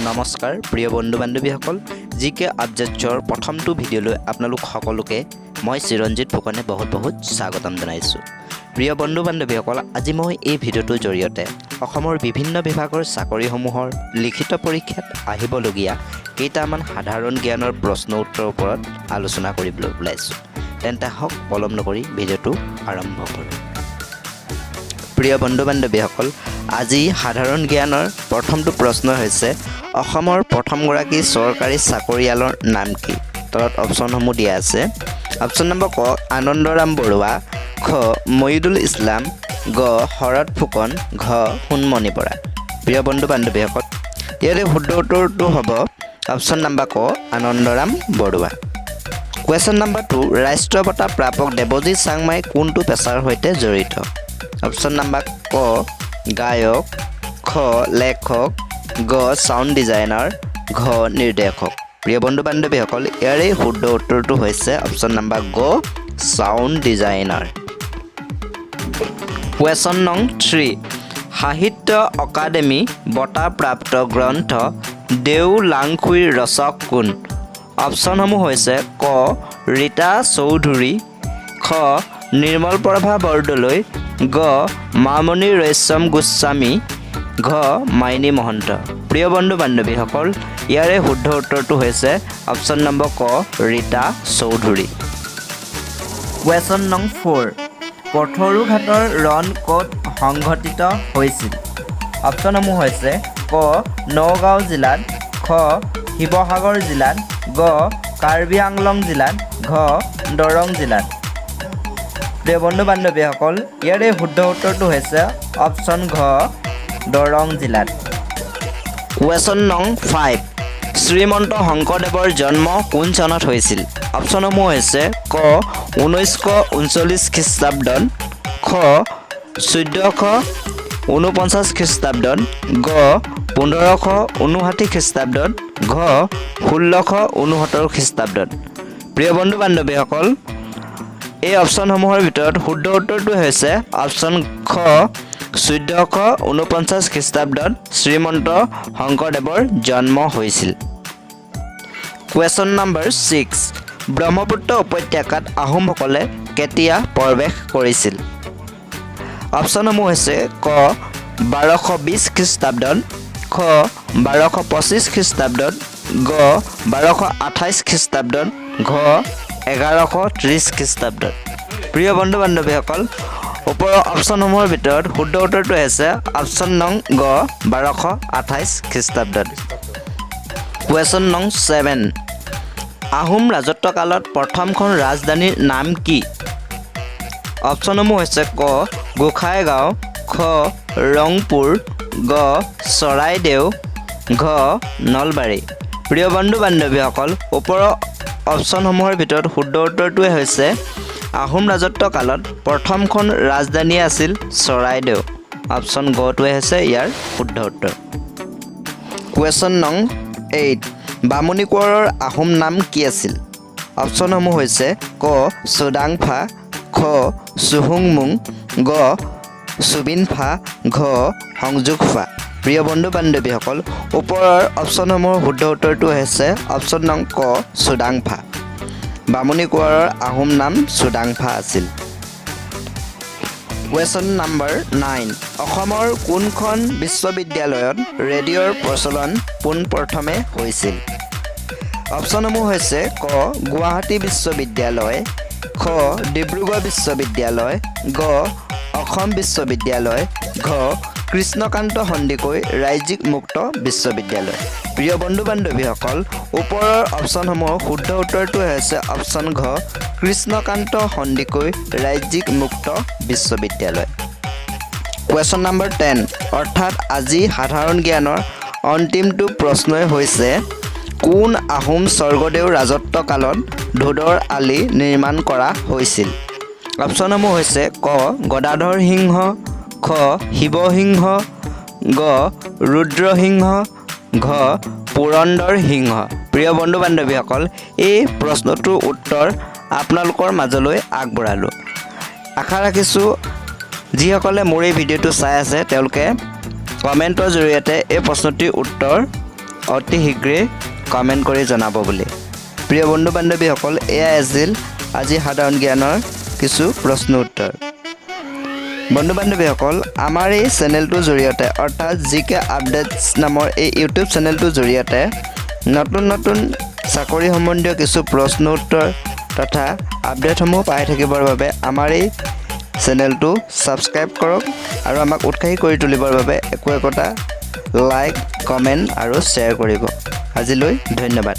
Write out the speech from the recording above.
নমস্কাৰ প্ৰিয় বন্ধু বান্ধৱীসকল জিকে আপডেটৰ প্ৰথমটো ভিডিঅ'লৈ আপোনালোক সকলোকে মই চিৰঞ্জিত ফুকনে বহুত স্বাগতম জনাইছোঁ। প্ৰিয় বন্ধু বান্ধৱীসকল আজি মই এই ভিডিঅ'টোৰ জৰিয়তে অসমৰ বিভিন্ন বিভাগৰ চাকৰিসমূহৰ লিখিত পৰীক্ষাত আহিবলগীয়া কেইটামান সাধাৰণ জ্ঞানৰ প্ৰশ্ন উত্তৰৰ ওপৰত আলোচনা কৰিবলৈ ওলাইছোঁ। তেন্তে হওক পলম নকৰি ভিডিঅ'টো আৰম্ভ কৰোঁ। প্ৰিয় বন্ধু বান্ধৱীসকল আজি সাধাৰণ জ্ঞানৰ প্ৰথমটো প্ৰশ্ন হৈছে অসমৰ প্ৰথমগৰাকী চৰকাৰী চাকৰিয়ালৰ নাম কি? তলত অপশ্যনসমূহ দিয়া আছে। অপশ্যন নম্বৰ ক আনন্দৰাম বৰুৱা, খ মহিদুল ইছলাম, গ শৰৎ ফুকন, ঘ সোণমণি বৰা। প্ৰিয় বন্ধু বান্ধৱীসকল ইয়াৰে শুদ্ধ উত্তৰটো হ'ব অপশ্যন নম্বৰ ক আনন্দৰাম বৰুৱা। কুৱেশ্যন নম্বৰ 2 ৰাষ্ট্ৰীয় বঁটা প্ৰাপক দেৱজিৎ চাংমাই কোনটো পেছাৰ সৈতে জড়িত? অপশ্যন নম্বৰ ক গায়ক, খ লেখক, গ সাউণ্ড ডিজাইনাৰ, ঘ নিৰ্দেশক। প্ৰিয় বন্ধু বান্ধৱীসকল ইয়াৰে শুদ্ধ উত্তৰটো হৈছে অপশ্যন নম্বৰ গ সাউণ্ড ডিজাইনাৰ। কুৱেশ্যন নং 3 সাহিত্য অকাডেমী বঁটা প্ৰাপ্ত গ্ৰন্থ দেও লাংখুইৰ ৰচক কোন? অপশ্যনসমূহ হৈছে ক ৰীতা চৌধুৰী, খ নিৰ্মল প্ৰভা বৰদলৈ, গ মামণি ৰয়ছম গোস্বামী, ঘ মাইনী মহন্ত। প্ৰিয় বন্ধু বান্ধৱীসকল ইয়াৰে শুদ্ধ উত্তৰটো হৈছে অপশ্যন নম্বৰ ক ৰীতা চৌধুৰী। কুৱেশ্যন নং 4 পথৰুঘাটৰ ৰণ ক'ত সংঘটিত হৈছিল? অপশ্যনসমূহ হৈছে ক নগাঁও জিলাত, খ শিৱসাগৰ জিলাত, গ কাৰ্বি আংলং জিলাত, ঘ দৰং জিলাত। প্ৰিয় বন্ধু বান্ধৱীসকল ইয়াৰে শুদ্ধ উত্তৰটো হৈছে অপশ্যন ঘ দৰং জিলাত। কুৱেশ্যন নং 5 শ্ৰীমন্ত শংকৰদেৱৰ জন্ম কোন চনত হৈছিল? অপশ্যনসমূহ হৈছে ক 1939 খ্ৰীষ্টাব্দত, খ 1449 খ্ৰীষ্টাব্দত, গ 1559 খ্ৰীষ্টাব্দত, ঘ 1669 খ্ৰীষ্টাব্দত। প্ৰিয় বন্ধু বান্ধৱীসকল এই অপশ্যনসমূহৰ ভিতৰত শুদ্ধ উত্তৰটো হৈছে অপশ্যন খ 1449 খ্ৰীষ্টাব্দত শ্ৰীমন্ত শংকৰদেৱৰ জন্ম হৈছিল। কুৱেশ্যন নম্বৰ 6 ব্ৰহ্মপুত্ৰ উপত্যকাত আহোমসকলে কেতিয়া প্ৰৱেশ কৰিছিল? অপশ্যনসমূহ হৈছে ক 1220 খ্ৰীষ্টাব্দত, খ 1225 খ্ৰীষ্টাব্দত, গ 1228 খ্ৰীষ্টাব্দত, ঘ 1130 খ্ৰীষ্টাব্দত। প্ৰিয় বন্ধু বান্ধৱীসকল ওপৰৰ অপশ্যনসমূহৰ ভিতৰত শুদ্ধ উত্তৰটো হৈছে অপশ্যন নং গ 1228 খ্ৰীষ্টাব্দত। কুৱেশ্যন নং 7 আহোম ৰাজত্বকালত প্ৰথমখন ৰাজধানীৰ নাম কি? অপশ্যনসমূহ হৈছে ক গোসাইগাঁও, খ ৰংপুৰ, গ চৰাইদেউ, ঘ নলবাৰী। প্ৰিয় বন্ধু বান্ধৱীসকল ওপৰৰ অপশ্যনসমূহৰ ভিতৰত শুদ্ধ উত্তৰটোৱে হৈছে আহোম ৰাজত্বকালত প্ৰথমখন ৰাজধানী আছিল চৰাইদেউ। অপশ্যন গটোৱে হৈছে ইয়াৰ শুদ্ধ উত্তৰ। কুৱেশ্যন নং 8 বামুণী কোঁৱৰৰ আহোম নাম কি আছিল? অপশ্যনসমূহ হৈছে ক চুডাংফা, খ চুহুংমুং, গ চুবিনফা, ঘ সংযোগফা। প্ৰিয় বন্ধু বান্ধৱীসকল ওপৰৰ অপশ্যনসমূহৰ শুদ্ধ উত্তৰটো হৈছে অপশ্যন নং ক চুডাংফা। বামুণী কোঁৱৰৰ আহোম নাম চুডাংফা আছিল। কুৱেশ্যন নম্বৰ 9 অসমৰ কোনখন বিশ্ববিদ্যালয়ত ৰেডিঅ'ৰ প্ৰচলন পোনপ্ৰথমে হৈছিল? অপশ্যনসমূহ হৈছে ক গুৱাহাটী বিশ্ববিদ্যালয়, খ ডিব্ৰুগড় বিশ্ববিদ্যালয়, গ অসম বিশ্ববিদ্যালয়, ঘ কৃষ্ণকান্ত সন্দিকৈ ৰাজ্যিক মুক্ত বিশ্ববিদ্যালয়। প্ৰিয় বন্ধু বান্ধৱীসকল ওপৰৰ অপশ্যনসমূহৰ শুদ্ধ উত্তৰটো হৈছে অপশ্যন ঘ কৃষ্ণকান্ত সন্দিকৈ ৰাজ্যিক মুক্ত বিশ্ববিদ্যালয়। কুৱেশ্যন নম্বৰ 10 অৰ্থাৎ আজি সাধাৰণ জ্ঞানৰ অন্তিমটো প্ৰশ্নই হৈছে কোন আহোম স্বৰ্গদেউ ৰাজত্বকালত ধোদৰ আলি নিৰ্মাণ কৰা হৈছিল? অপশ্যনসমূহ হৈছে ক গদাধৰ সিংহ, খ শিৱসিংহ, গ ৰুদ্ৰসিংহ, ঘ পুৰন্দৰ সিংহ। প্ৰিয় বন্ধু বান্ধৱীসকল এই প্ৰশ্নটোৰ উত্তৰ আপোনালোকৰ মাজলৈ আগবঢ়ালোঁ। আশা ৰাখিছোঁ যিসকলে মোৰ এই ভিডিঅ'টো চাই আছে তেওঁলোকে কমেণ্টৰ জৰিয়তে এই প্ৰশ্নটিৰ উত্তৰ অতি শীঘ্ৰে কমেণ্ট কৰি জনাব বুলি। প্ৰিয় বন্ধু বান্ধৱীসকল, এয়াই আছিল আজি সাধাৰণ জ্ঞানৰ কিছু প্ৰশ্ন উত্তৰ। বন্ধু বান্ধৱীসকল, আমাৰ এই চেনেলটোৰ জৰিয়তে অৰ্থাৎ জিকে আপডেটছ নামৰ এই ইউটিউব চেনেলটোৰ জৰিয়তে নতুন নতুন চাকৰি সম্বন্ধীয় কিছু প্ৰশ্ন উত্তৰ তথা আপডেটসমূহ পাই থাকিবৰ বাবে আমাৰ এই চেনেলটো ছাবস্ক্ৰাইব কৰক আৰু আমাক উৎসাহী কৰি তুলিবৰ বাবে একোটা লাইক, কমেণ্ট আৰু শ্বেয়াৰ কৰিব। আজিলৈ ধন্যবাদ।